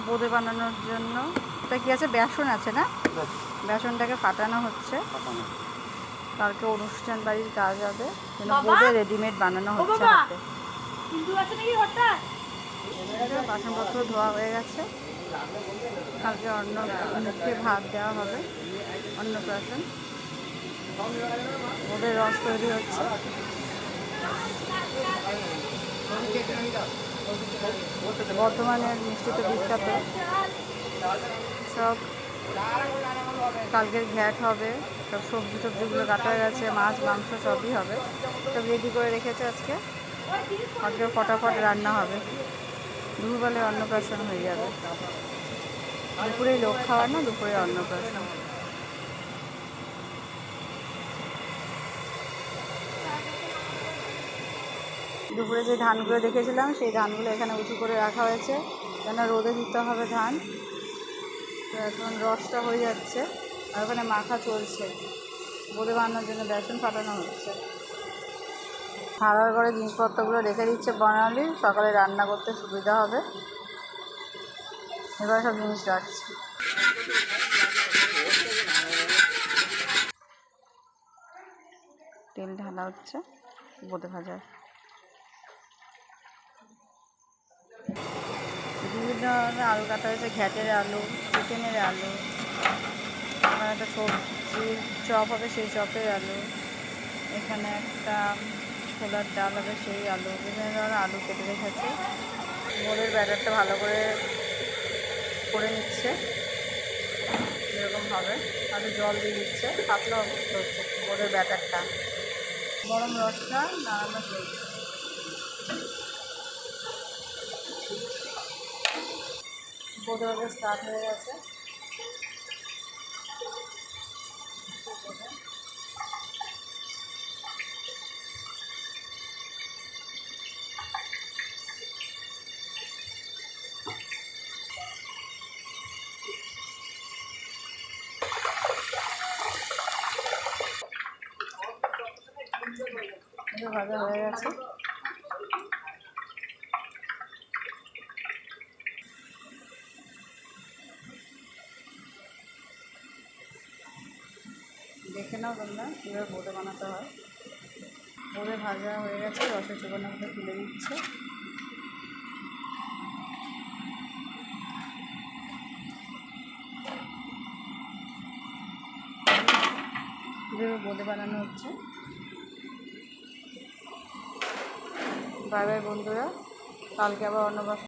বোঁদে বানানোর জন্য এটা কি আছে, বেসন আছে না, বেসনটাকে ফাটানো হচ্ছে। কালকে অনুষ্ঠান বাড়ির কাজ হবে, বোঁদে রেডিমেড বানানো হচ্ছে হাতে। বাসনপত্র ধোয়া হয়ে গেছে, কালকে মুখে ভাত দেওয়া হবে, অন্নপ্রাশন। ওদের রস তৈরি হচ্ছে। বর্ধমানের মিষ্টি তো বিখ্যাত। সব কালকের ঘ্যাট হবে, সব সবজি টবজিগুলো কাটা হয়ে গেছে, মাছ মাংস সবই হবে, সব রেডি করে রেখেছে। আজকে ফটাফট রান্না হবে, দুপুরবেলায় অন্নপ্রাশন হয়ে যাবে। দুপুরেই লোক খাওয়া না, দুপুরে অন্নপ্রাশন। দুপুরে যে ধানগুলো দেখেছিলাম সেই ধানগুলো এখানে উঁচু করে রাখা হয়েছে, কেন রোদে দিতে হবে ধান। তো এখন রসটা হয়ে যাচ্ছে আর ওখানে মাখা চলছে, বোঁদে বানানোর জন্য বেসন ফাটানো হচ্ছে। হাড়ার করে জিনিসপত্রগুলো রেখে দিচ্ছে বর্ণালী, সকালে রান্না করতে সুবিধা হবে। এবার সব জিনিস রাখছে। তেল ঢালা হচ্ছে বোঁদে ভাজার। বিভিন্ন ধরনের আলু কাটা হয়েছে, ঘ্যাটের আলু, চিকেনের আলু, একটা সবজির চপ হবে সেই চপের আলু, এখানে একটা ছোলার ডাল হবে সেই আলু, বিভিন্ন ধরনের আলু কেটে রেখেছে। বোঁদের ব্যাটারটা ভালো করে নিচ্ছে, এরকম হবে। আলু জল দিয়ে দিচ্ছে, পাতলা হচ্ছে বোঁদের ব্যাটারটা। গরম রসটা নাড়ানো চলছে। বোঁদে ভাজা স্টার্ট হয়ে গেছে। ভাজা হয়ে গেছে। দেখে নাও তোমরা কীভাবে বোঁদে বানাতে হয়। বোঁদে ভাজা হয়ে গেছে, রসের চোবানোর মধ্যে তুলে দিচ্ছে। কীভাবে বোঁদে বানানো হচ্ছে। বাই বাই বন্ধুরা, কালকে আবার অন্নপ্রাশন।